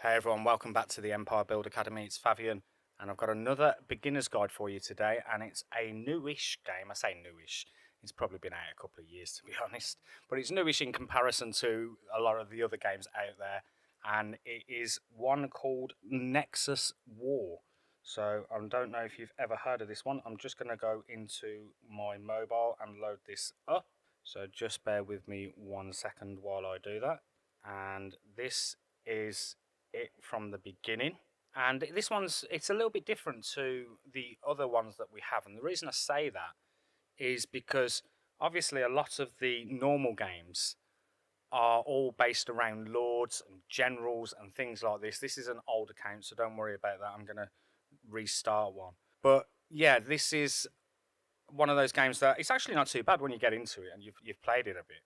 Hey everyone, welcome back to the Empire Build Academy. It's Fabian, and I've got another beginner's guide for you today, and it's a newish game. I say newish, it's probably been out a couple of years to be honest, but it's newish in comparison to a lot of the other games out there, and it is one called Nexus War. So I don't know if you've ever heard of this one. I'm just going to go into my mobile and load this up. So just bear with me 1 second while I do that. And this is it from the beginning, and this it's a little bit different to the other ones that we have, and the reason I say that is because obviously a lot of the normal games are all based around lords and generals and things like this. This is an old account, so don't worry about that. I'm going to restart one, but yeah, this is one of those games that it's actually not too bad when you get into it and you've played it a bit.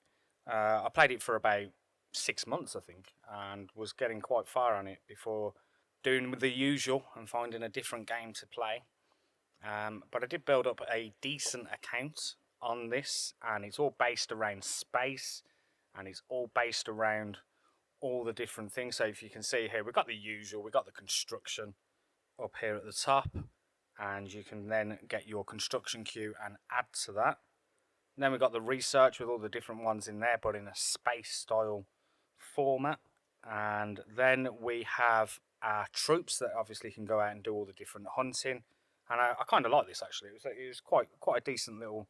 I played it for about 6 months, I think, and was getting quite far on it before doing the usual and finding a different game to play. But I did build up a decent account on this, and it's all based around space, and it's all based around all the different things. So if you can see here, we've got the usual, we've got the construction up here at the top, and you can then get your construction queue and add to that. And then we've got the research with all the different ones in there, but in a space style format. And then we have our troops that obviously can go out and do all the different hunting. And I kind of like this actually. It was quite a decent little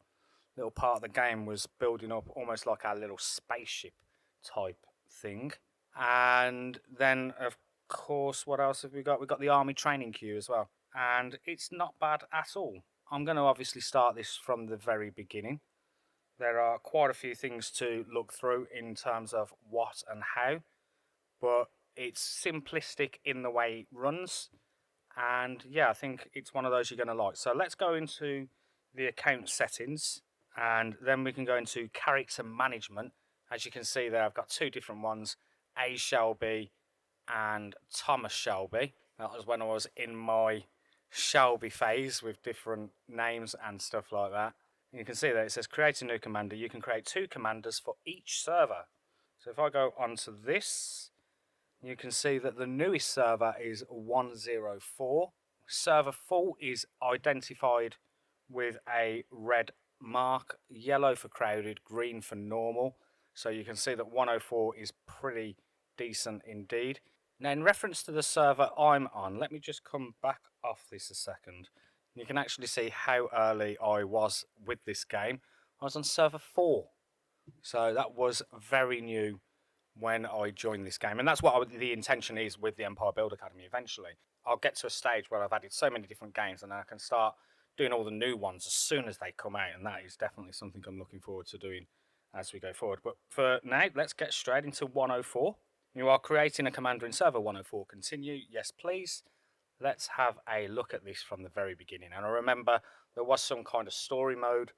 part of the game, was building up almost like our little spaceship type thing. And then of course, what else have we got? We've got the army training queue as well, and it's not bad at all. I'm going to obviously start this from the very beginning. There are quite a few things to look through in terms of what and how, but it's simplistic in the way it runs, and yeah, I think it's one of those you're going to like. So let's go into the account settings, and then we can go into character management. As you can see there, I've got two different ones, A Shelby and Thomas Shelby. That was when I was in my Shelby phase with different names and stuff like that. You can see that it says create a new commander. You can create 2 commanders for each server. So if I go onto this, you can see that the newest server is 104. Server 4 is identified with a red mark, yellow for crowded, green for normal. So you can see that 104 is pretty decent indeed. Now in reference to the server I'm on, let me just come back off this a second. You can actually see how early I was with this game. I was on server 4. So that was very new when I joined this game. And that's what the intention is with the Empire Build Academy eventually. I'll get to a stage where I've added so many different games and I can start doing all the new ones as soon as they come out. And that is definitely something I'm looking forward to doing as we go forward. But for now, let's get straight into 104. You are creating a commander in server 104. Continue. Yes, please. Let's have a look at this from the very beginning. And I remember there was some kind of story mode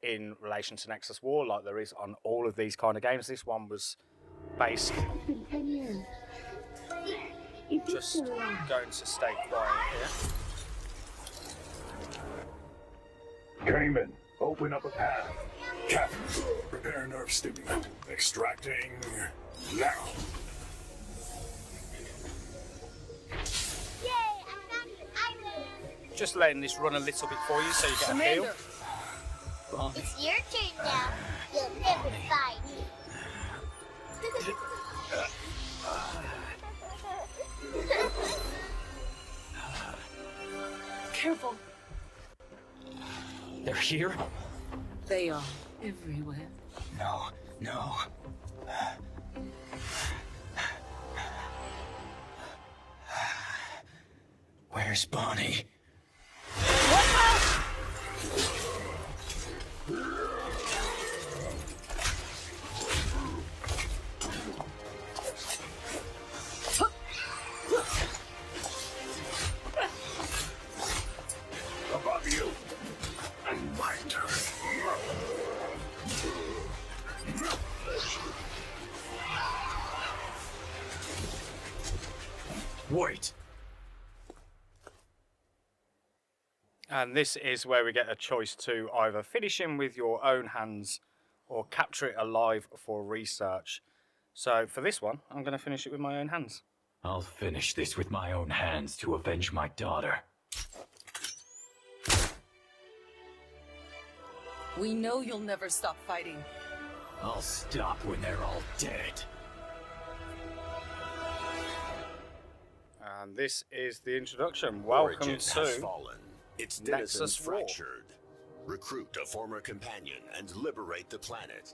in relation to Nexus War, like there is on all of these kind of games. This one was based... It's been 10 years. Just going to stay quiet here. Cayman, open up a path. Captain, prepare nerve stimulant. Extracting now. Just letting this run a little bit for you so you get a feel. It's your turn now. You'll never fight me. Careful. They're here? They are everywhere. No. Where's Bonnie? Above you. My turn. Wait. And this is where we get a choice to either finish him with your own hands or capture it alive for research. So for this one, I'm going to finish it with my own hands. I'll finish this with my own hands to avenge my daughter. We know you'll never stop fighting. I'll stop when they're all dead. And this is the introduction. Origin Welcome has to fallen. Its Nexus denizens War. fractured. Recruit a former companion and liberate the planet.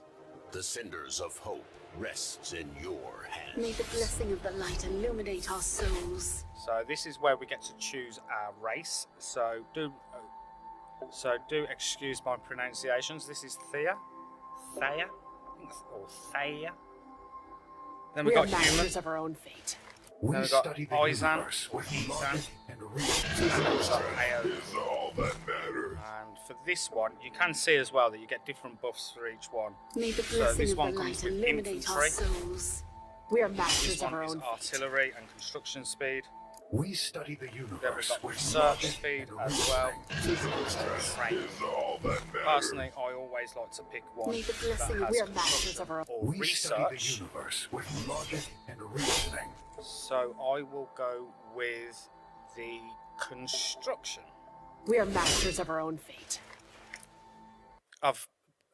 The cinders of hope rests in your hands. May the blessing of the light illuminate our souls. So this is where we get to choose our race. So do excuse my pronunciations. This is Thea, or Thea. Then we We are got masters human. of our own fate. We We've got study the Izan, universe with Izan. logic and reason. Ao. Is all that matters. And for this one, you can see as well that you get different buffs for each one. May the So blessing this of one the comes light with illuminate our infantry. souls. We are This masters of one our is own fate. artillery and construction speed. We study the Then we've universe got with research logic speed and as reasoning. well. Training. Is all that matters. Personally, I always like to pick one May the that blessing has we are masters construction of our own. or We study the research. universe with logic and reasoning. So I will go with the construction. We are masters of our own fate.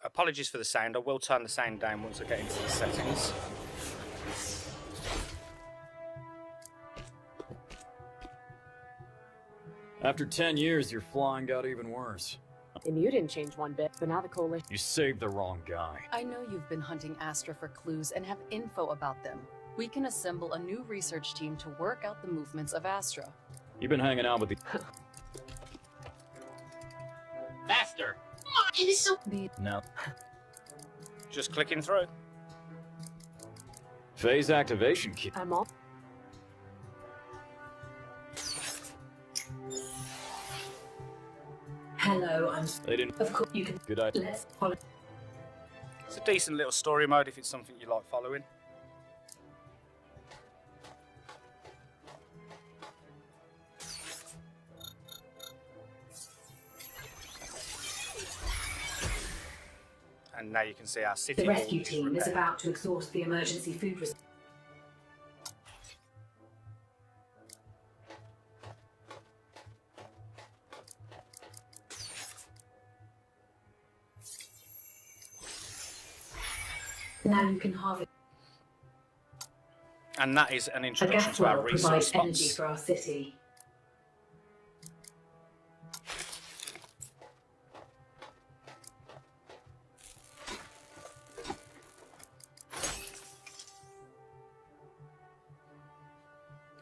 Apologies for the sound. I will turn the sound down once I get into the settings. After 10 years, your flying got even worse. And you didn't change one bit, but now the coalition. You saved the wrong guy. I know you've been hunting Astra for clues and have info about them. We can assemble a new research team to work out the movements of Astra. You've been hanging out with the... Faster! No. Just clicking through. Phase activation key. I'm all. Hello, I'm. They didn't... Of course, you can. Good idea. Let's follow. It's a decent little story mode if it's something you like following. And now you can see our city The hall rescue is team is repaired. about to exhaust the emergency food reserve. Now you can harvest. And that is an A introduction gas to our well resource provides energy spots. for our city.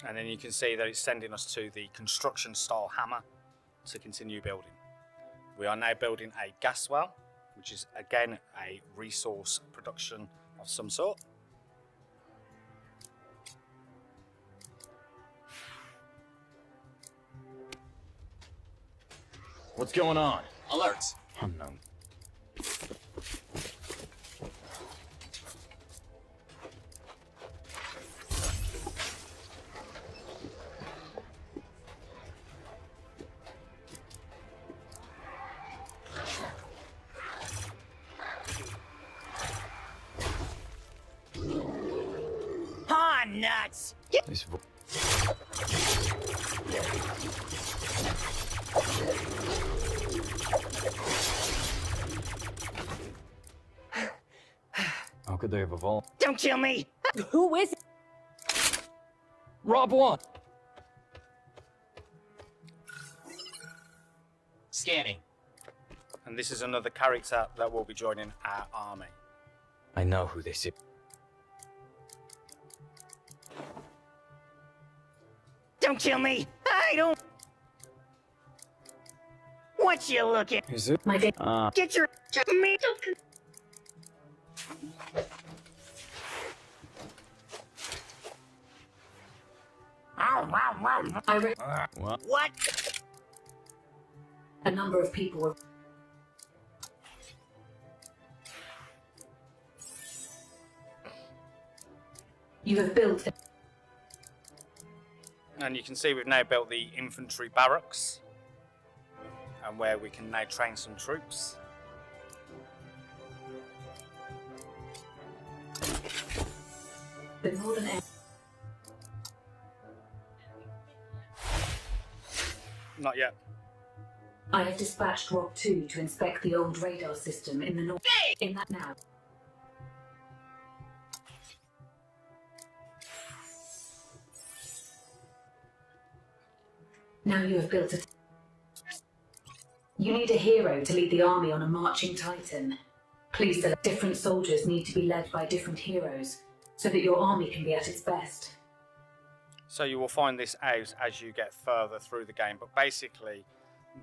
And then you can see that it's sending us to the construction style hammer to continue building. We are now building a gas well, which is again a resource production of some sort. What's going on? Alert! Unknown. Ha, nuts! This vo- How could they have evolved? Don't kill me! Who is it? Rob one! Scanning. And this is another character that will be joining our army. I know who this is. Don't kill me! I don't... What you looking? Is it? My day. Get your... Me! I read What? What? a number of people were. You have built. And you can see we've now built the infantry barracks and where we can now train some troops. The northern end. Not yet. I have dispatched Rob 2 to inspect the old radar system in the north. In that now. Now you have built a... You need a hero to lead the army on a marching titan. Please select different soldiers need to be led by different heroes, so that your army can be at its best. So you will find this out as you get further through the game, but basically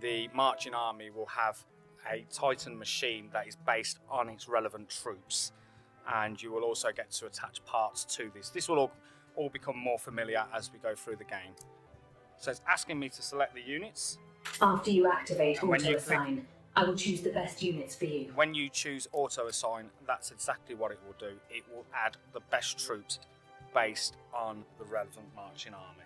the marching army will have a Titan machine that is based on its relevant troops, and you will also get to attach parts to this. This will all become more familiar as we go through the game. So it's asking me to select the units. After you activate And when you auto-assign, I will choose the best units for you. When you choose auto-assign, that's exactly what it will do. It will add the best troops based on the relevant marching army.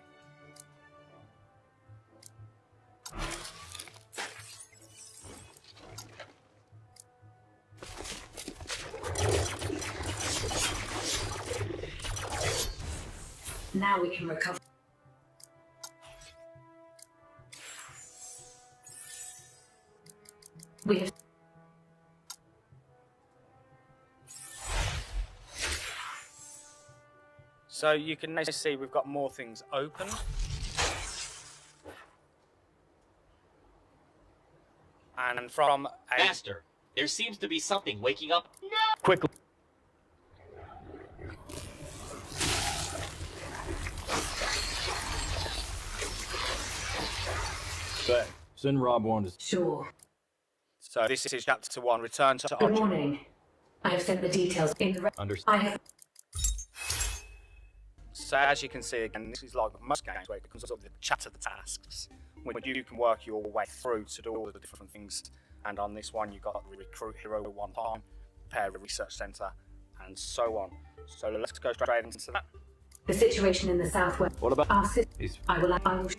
Now we can recover. We have... So you can now see we've got more things open. And from a... Master, there seems to be something waking up. No! Quickly. Say, send Rob one to... Sure. So this is chapter 1, return to Good Archer. morning. I have sent the details in the... I have... So as you can see again, this is like most games where it comes up with the chapter the tasks, when you can work your way through to do all the different things. And on this one, you've got recruit hero one time, prepare a research centre, and so on. So let's go straight into that. The situation in the southwest... What about... Our I will...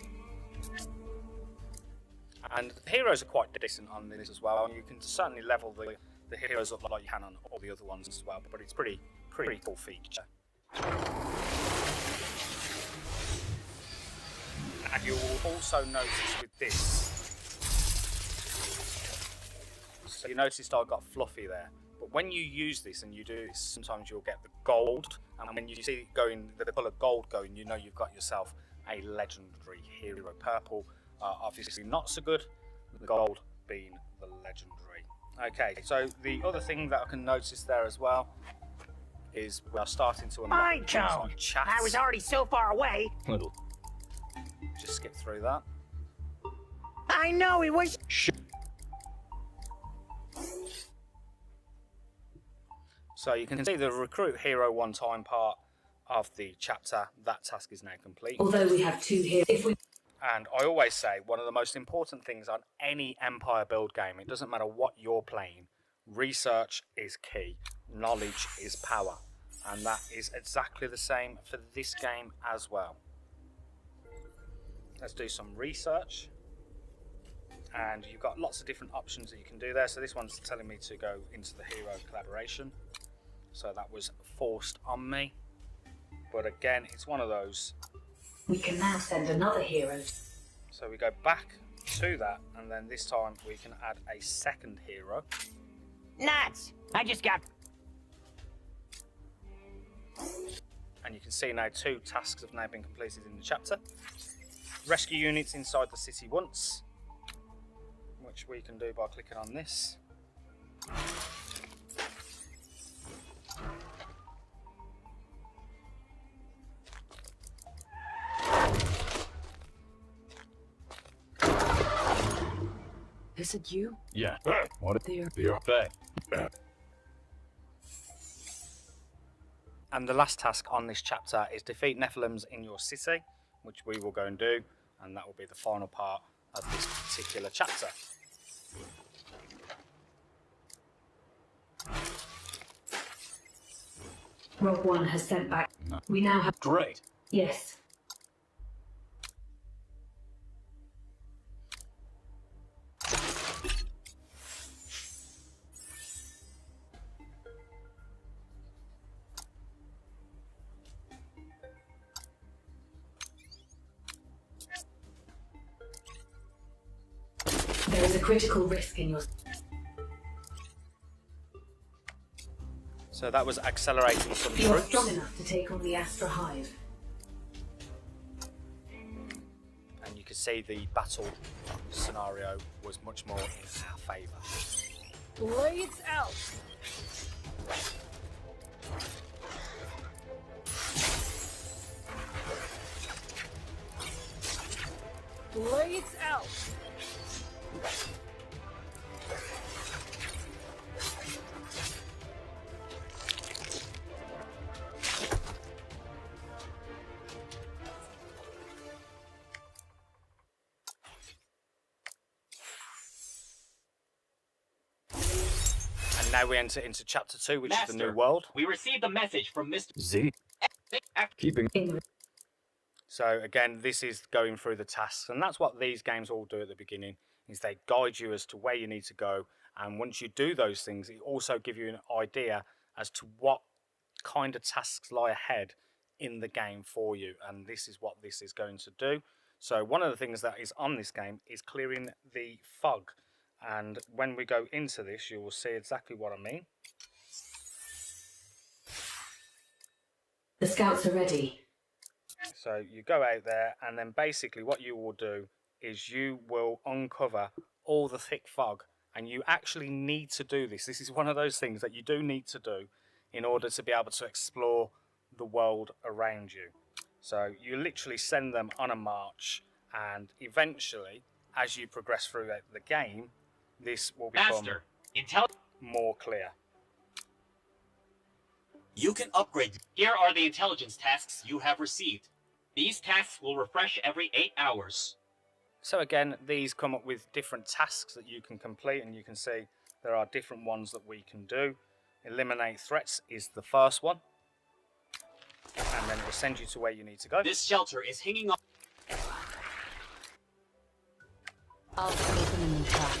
And the heroes are quite decent on this as well, and you can certainly level the heroes up like you can on all the other ones as well, but it's pretty cool feature. And you will also notice with this, so you noticed I got fluffy there, but when you use this and you do this, sometimes you'll get the gold, and when you see it going, the colour gold going, you know you've got yourself a legendary hero. Purple, obviously not so good, the gold being the legendary. Okay, so the other thing that I can notice there as well is we are starting to unlock some chats. I was already so far away. Little. Just skip through that. I know it was... So you can see the recruit hero one time part of the chapter. That task is now complete. Although we have 2 here, if we... And I always say one of the most important things on any Empire build game, it doesn't matter what you're playing, research is key, knowledge is power. And that is exactly the same for this game as well. Let's do some research. And you've got lots of different options that you can do there. So this one's telling me to go into the hero collaboration. So that was forced on me. But again, it's one of those. We can now send another hero. So we go back to that, and then this time we can add a second hero. Nuts! I just got... And you can see now 2 tasks have now been completed in the chapter. Rescue units inside the city once, which we can do by clicking on this. Is it you? Yeah. What? There. Faye. And the last task on this chapter is defeat Nephilims in your city, which we will go and do, and that will be the final part of this particular chapter. Rob 1 has sent back. No. We now have... Great. Yes. There is a critical risk in your... So that was accelerating some You are troops. strong enough to take on the Astra Hive. And you can see the battle scenario was much more in our favour. Blades out! Blades out! And now we enter into chapter 2, which Master, is the new world. We received a message from Mr. Z. Keeping. So again, this is going through the tasks, and that's what these games all do at the beginning, is they guide you as to where you need to go. And once you do those things, it also gives you an idea as to what kind of tasks lie ahead in the game for you. And this is what this is going to do. So one of the things that is on this game is clearing the fog. And when we go into this, you will see exactly what I mean. The scouts are ready. So you go out there, and then basically what you will do is you will uncover all the thick fog, and you actually need to do this. This is one of those things that you do need to do in order to be able to explore the world around you. So you literally send them on a march, and eventually, as you progress through the game, this will become more clear. You can upgrade. Here are the intelligence tasks you have received. These tasks will refresh every 8 hours. So again, these come up with different tasks that you can complete, and you can see there are different ones that we can do. Eliminate threats is the first one, and then it will send you to where you need to go. This shelter is hanging on. I'll open a new tab.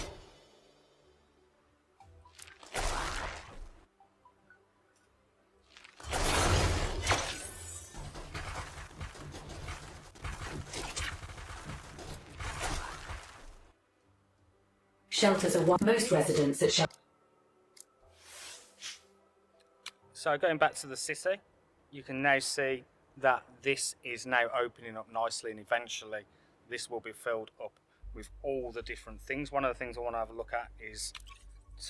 Shelters are what most residents at shelters. So going back to the city, you can now see that this is now opening up nicely, and eventually this will be filled up with all the different things. One of the things I want to have a look at is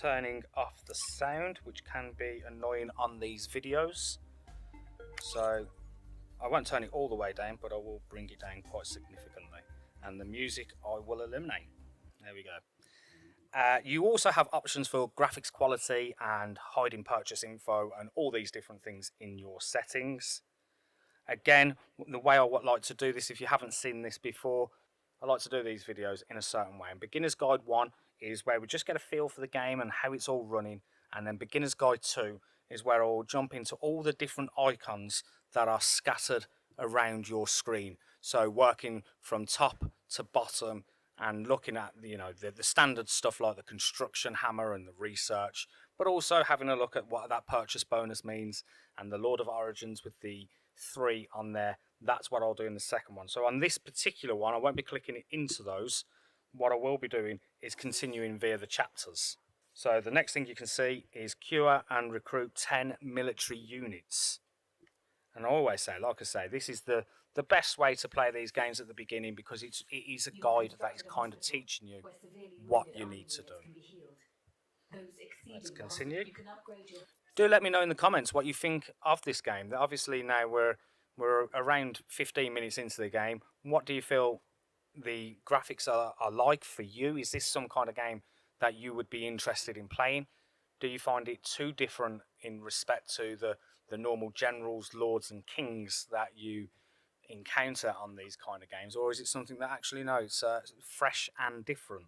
turning off the sound, which can be annoying on these videos. So I won't turn it all the way down, but I will bring it down quite significantly. And the music I will eliminate. There we go. You also have options for graphics quality and hiding purchase info and all these different things in your settings. Again, the way I would like to do this, if you haven't seen this before, I like to do these videos in a certain way. And Beginner's Guide 1 is where we just get a feel for the game and how it's all running. And then Beginner's Guide 2 is where I'll jump into all the different icons that are scattered around your screen. So working from top to bottom, and looking at the standard stuff like the construction hammer and the research, but also having a look at what that purchase bonus means, and the Lord of Origins with the 3 on there. That's what I'll do in the second one. So on this particular one, I won't be clicking into those. What I will be doing is continuing via the chapters. So the next thing you can see is cure and recruit 10 military units. And I always say, like I say, this is the best way to play these games at the beginning, because it is a guide that is kind of teaching you what you need to do. Let's continue. Do let me know in the comments what you think of this game. Obviously now we're around 15 minutes into the game. What do you feel the graphics are like for you? Is this some kind of game that you would be interested in playing? Do you find it too different in respect to the normal generals, lords and kings that you encounter on these kind of games, or is it something that actually it's fresh and different?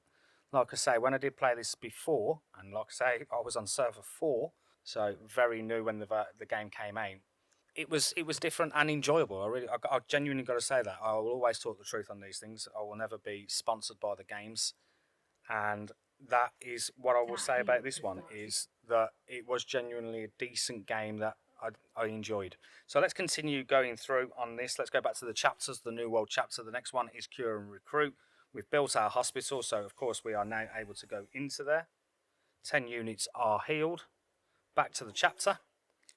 Like I say, when I did play this before, and like I say, I was on server 4, so very new when the game came out. It was different and enjoyable. I genuinely got to say that. I will always talk the truth on these things. I will never be sponsored by the games, and that is what I will say about this one, is that it was genuinely a decent game that I enjoyed. So let's continue going through on this. Let's go back to the chapters, the New World chapter. The next one is Cure and Recruit. We've built our hospital, so of course we are now able to go into there. 10 units are healed. Back to the chapter.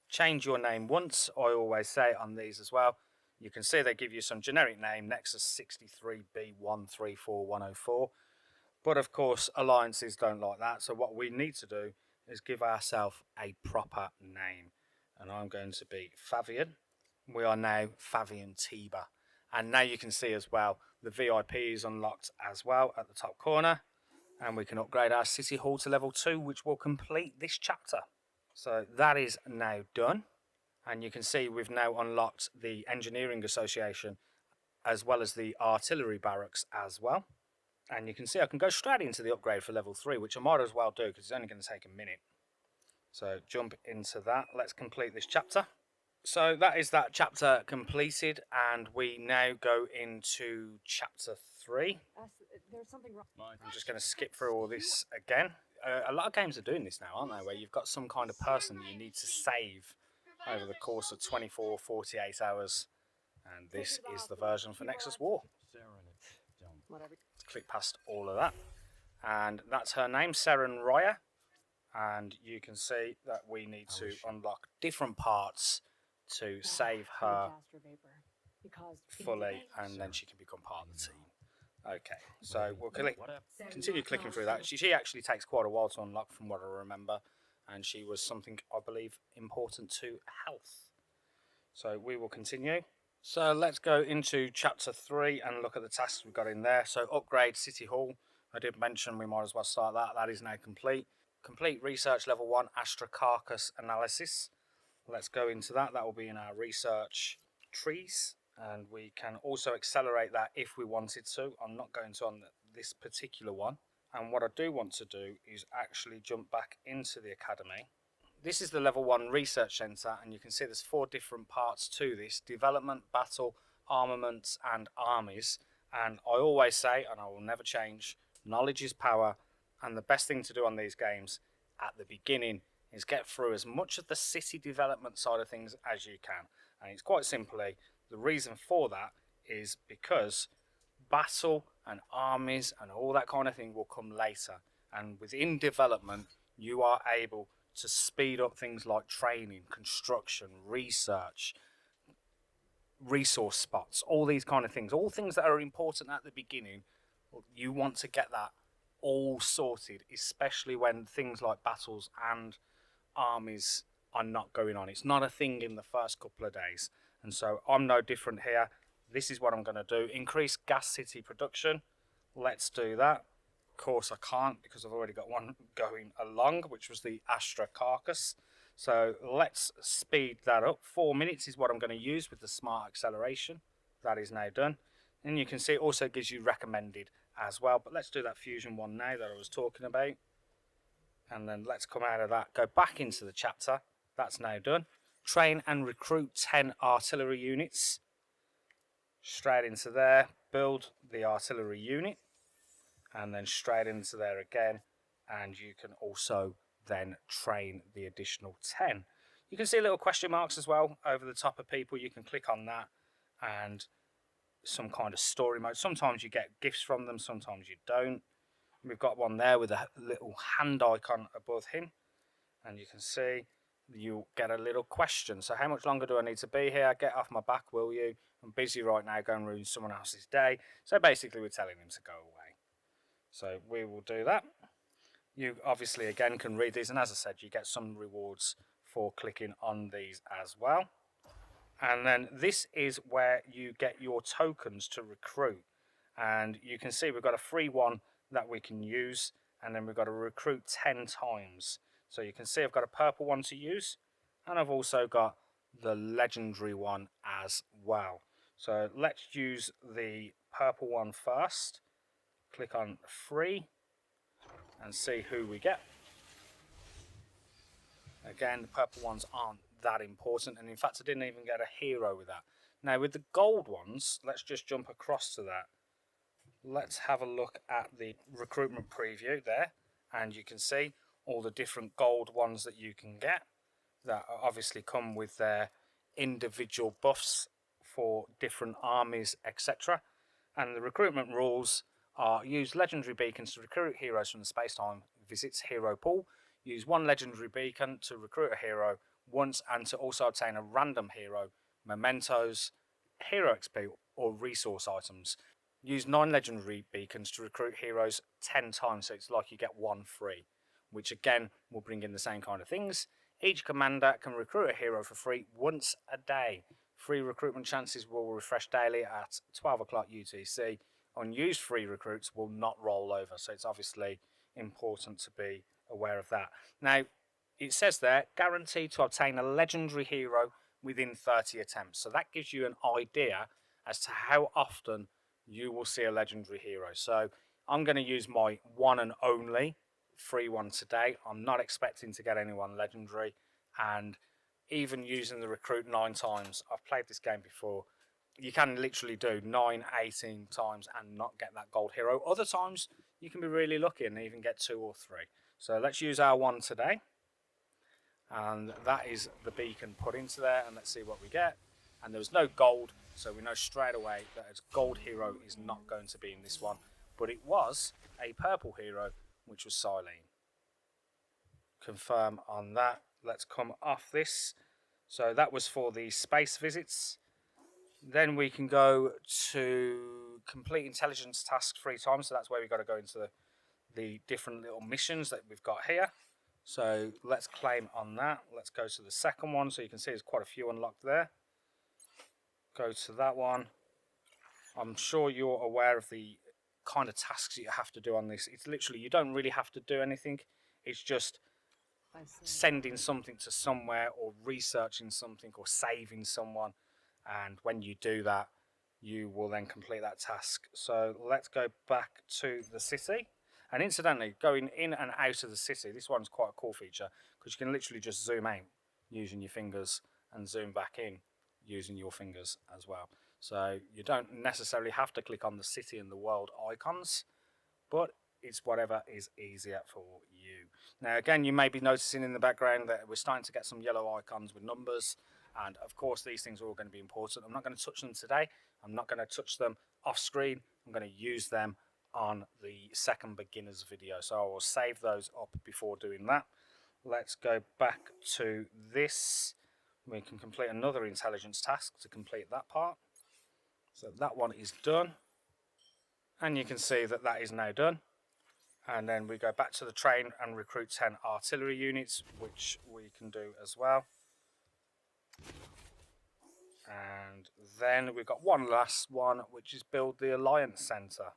Change your name once, I always say on these as well. You can see they give you some generic name, Nexus 63B134104. But of course, alliances don't like that. So what we need to do is give ourselves a proper name. And I'm going to be Favian. We are now Favian Tiba. And now you can see as well, the VIP is unlocked as well at the top corner. And we can upgrade our City Hall to level 2, which will complete this chapter. So that is now done. And you can see we've now unlocked the Engineering Association as well as the Artillery Barracks as well. And you can see I can go straight into the upgrade for level 3, which I might as well do because it's only going to take a minute. So jump into that. Let's complete this chapter. So that is that chapter completed, and we now go into chapter 3. There's something wrong. I'm just going to skip through all this again. A lot of games are doing this now, aren't they, where you've got some kind of person that you need to save over the course of 24, 48 hours. And this is the version for Nexus War. Click past all of that. And that's her name, Seren Raya. And you can see that we need to unlock different parts to save her fully, and then she can become part of the team. Okay, so we'll continue clicking through that. She actually takes quite a while to unlock from what I remember, and she was something, I believe, important to health. So we will continue. So let's go into chapter 3 and look at the tasks we've got in there. So upgrade City Hall. I did mention we might as well start that. That is now complete. Complete research level 1 Astra Carcass analysis. Let's go into that. That will be in our research trees, and we can also accelerate that if we wanted to. I'm not going to on this particular one. And what I do want to do is actually jump back into the academy. This is the level 1 research centre, and you can see there's 4 different parts to this: development, battle, armaments and armies. And I always say, and I will never change, knowledge is power, and the best thing to do on these games at the beginning is get through as much of the city development side of things as you can. And it's quite simply, the reason for that is because battle and armies and all that kind of thing will come later. And within development, you are able to speed up things like training, construction, research, resource spots, all these kind of things. All things that are important at the beginning, you want to get that all sorted, especially when things like battles and armies are not going on. It's not a thing in the first couple of days. And so I'm no different here. This is what I'm going to do. Increase gas city production. Let's do that. Of course I can't because I've already got one going along, which was the Astra Carcass. So let's speed that up. 4 minutes is what I'm going to use with the smart acceleration. That is now done. And you can see it also gives you recommended as well. But let's do that fusion one now that I was talking about. And then let's come out of that, go back into the chapter. That's now done. Train and recruit 10 artillery units. Straight into there, build the artillery unit. And then straight into there again. And you can also then train the additional 10. You can see little question marks as well over the top of people. You can click on that and some kind of story mode. Sometimes you get gifts from them, sometimes you don't. We've got one there with a little hand icon above him, and you can see you get a little question. So how much longer do I need to be here? Get off my back, will you? I'm busy right now, go and ruin someone else's day. So basically we're telling him to go away. So we will do that. You obviously again can read these, and as I said, you get some rewards for clicking on these as well. And then this is where you get your tokens to recruit, and you can see we've got a free one that we can use, and then we've got to recruit 10 times. So you can see I've got a purple one to use, and I've also got the legendary one as well. So let's use the purple one first. Click on free and see who we get. Again, the purple ones aren't that important, and in fact I didn't even get a hero with that. Now with the gold ones, let's just jump across to that. Let's have a look at the recruitment preview there, and you can see all the different gold ones that you can get that obviously come with their individual buffs for different armies, etc. And the recruitment rules are use legendary beacons to recruit heroes from the space-time visits hero pool. Use one legendary beacon to recruit a hero once and to also obtain a random hero, mementos, hero XP or resource items. Use 9 legendary beacons to recruit heroes 10 times, so it's like you get one free, which again will bring in the same kind of things. Each commander can recruit a hero for free once a day. Free recruitment chances will refresh daily at 12 o'clock UTC. Unused free recruits will not roll over, so it's obviously important to be aware of that. Now, it says there, guaranteed to obtain a legendary hero within 30 attempts. So that gives you an idea as to how often you will see a legendary hero. So I'm going to use my one and only free one today. I'm not expecting to get anyone legendary, and even using the recruit 9 times, I've played this game before, you can literally do 9, 18 times and not get that gold hero. Other times you can be really lucky and even get 2 or 3. So let's use our one today, and that is the beacon put into there, and let's see what we get. And there was no gold, so we know straight away that a gold hero is not going to be in this one, but it was a purple hero, which was Silene. Confirm on that. Let's come off this. So that was for the space visits. Then we can go to complete intelligence tasks 3 times, so that's where we've got to go into the different little missions that we've got here. So let's claim on that. Let's go to the second one, so you can see there's quite a few unlocked there. Go to that one. I'm sure you're aware of the kind of tasks that you have to do on this. It's literally, you don't really have to do anything. It's just sending something to somewhere, or researching something, or saving someone. And when you do that, you will then complete that task. So let's go back to the city. And incidentally, going in and out of the city, this one's quite a cool feature, because you can literally just zoom out using your fingers and zoom back in using your fingers as well. So you don't necessarily have to click on the city and the world icons, but it's whatever is easier for you. Now again, you may be noticing in the background that we're starting to get some yellow icons with numbers, and of course these things are all going to be important. I'm not going to touch them today. I'm not going to touch them off screen. I'm going to use them on the second beginners video, so I will save those up before doing that. Let's go back to this. We can complete another intelligence task to complete that part. So that one is done, and you can see that that is now done. And then we go back to the train and recruit 10 artillery units, which we can do as well. And then we've got one last one, which is build the Alliance Centre.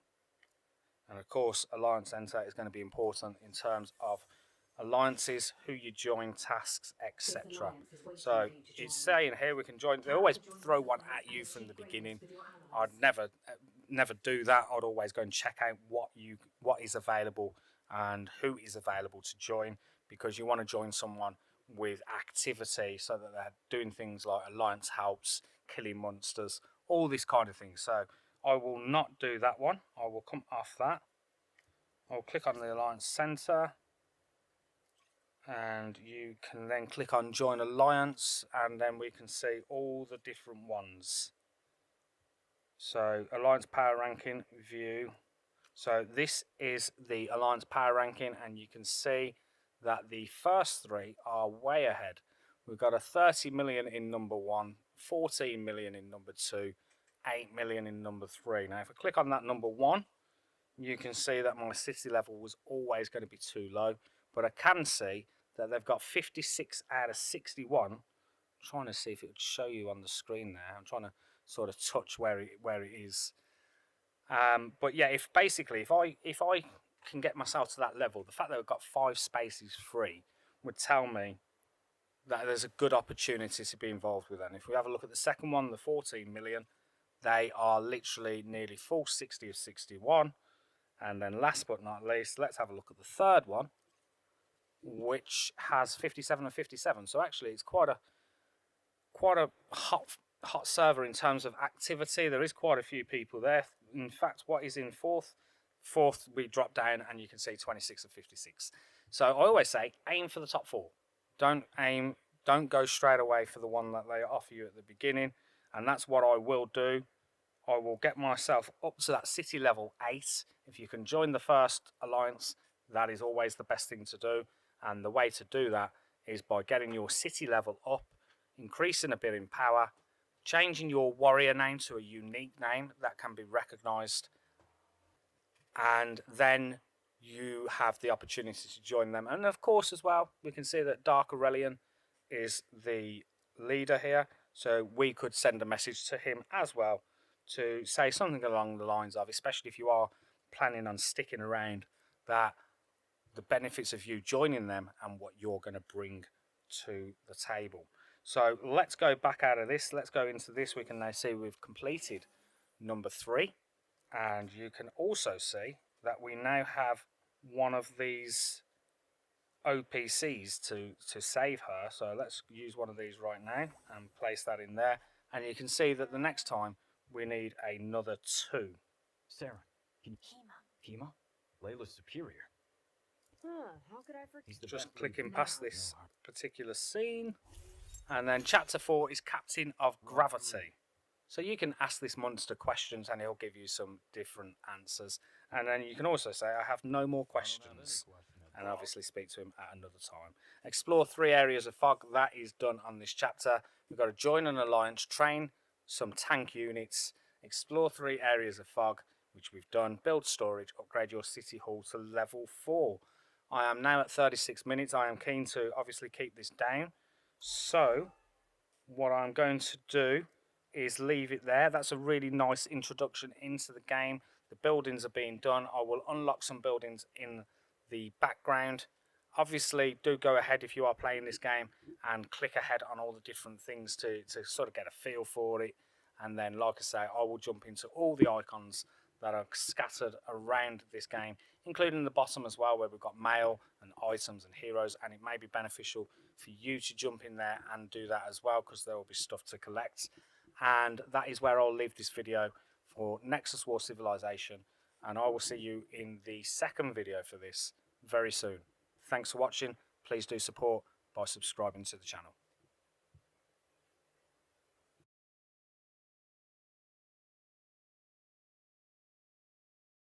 And of course, Alliance Centre is going to be important in terms of alliances, who you join, tasks, etc. So it's saying here we can join. They always throw one at you from the beginning. I'd never do that. I'd always go and check out what is available and who is available to join, because you want to join someone with activity, so that they're doing things like alliance helps, killing monsters, all this kind of thing. So I will not do that one. I will come off that. I'll click on the Alliance Centre, and you can then click on Join Alliance, and then we can see all the different ones. So Alliance Power Ranking View. So this is the Alliance Power Ranking, and you can see that the first 3 are way ahead. We've got a 30 million in number 1, 14 million in number 2, 8 million in number 3. Now if I click on that number 1, you can see that my city level was always going to be too low, but I can see that they've got 56 out of 61. I'm trying to see if it would show you on the screen there. I'm trying to sort of touch where it is. But yeah, if I can get myself to that level, the fact that I've got 5 spaces free would tell me that there's a good opportunity to be involved with that. And if we have a look at the second one, the 14 million, they are literally nearly full 60 of 61. And then last but not least, let's have a look at the third one, which has 57 of 57. So actually it's quite a hot server in terms of activity. There is quite a few people there. In fact, what is in fourth, we drop down and you can see 26 of 56. So I always say aim for the top 4. Don't go straight away for the one that they offer you at the beginning, and that's what I will do. I will get myself up to that city level 8. If you can join the first alliance, that is always the best thing to do. And the way to do that is by getting your city level up, increasing a bit in power, changing your warrior name to a unique name that can be recognized, and then you have the opportunity to join them. And of course, as well, we can see that Dark Aurelian is the leader here, so we could send a message to him as well to say something along the lines of, especially if you are planning on sticking around, that the benefits of you joining them and what you're going to bring to the table. So let's go back out of this. Let's go into this. We can now see we've completed number 3. And you can also see that we now have one of these OPCs to save her. So let's use one of these right now and place that in there. And you can see that the next time we need another 2. Sarah, can you... Kima? Layla's superior. How could I forget? He's the Just best clicking past this particular scene. And then chapter 4 is Captain of Gravity. So you can ask this monster questions and he'll give you some different answers. And then you can also say, I have no more questions. And obviously speak to him at another time. Explore 3 areas of fog. That is done on this chapter. We've got to join an alliance, train some tank units, explore 3 areas of fog, which we've done. Build storage, upgrade your city hall to level 4. I am now at 36 minutes. I am keen to obviously keep this down. So what I'm going to do is leave it there. That's a really nice introduction into the game. The buildings are being done. I will unlock some buildings in the background. Obviously, do go ahead if you are playing this game and click ahead on all the different things to sort of get a feel for it. And then, like I say, I will jump into all the icons that are scattered around this game, including the bottom as well, where we've got mail and items and heroes, and it may be beneficial for you to jump in there and do that as well, because there will be stuff to collect. And that is where I'll leave this video for Nexus War Civilization, and I will see you in the second video for this very soon. Thanks for watching. Please do support by subscribing to the channel.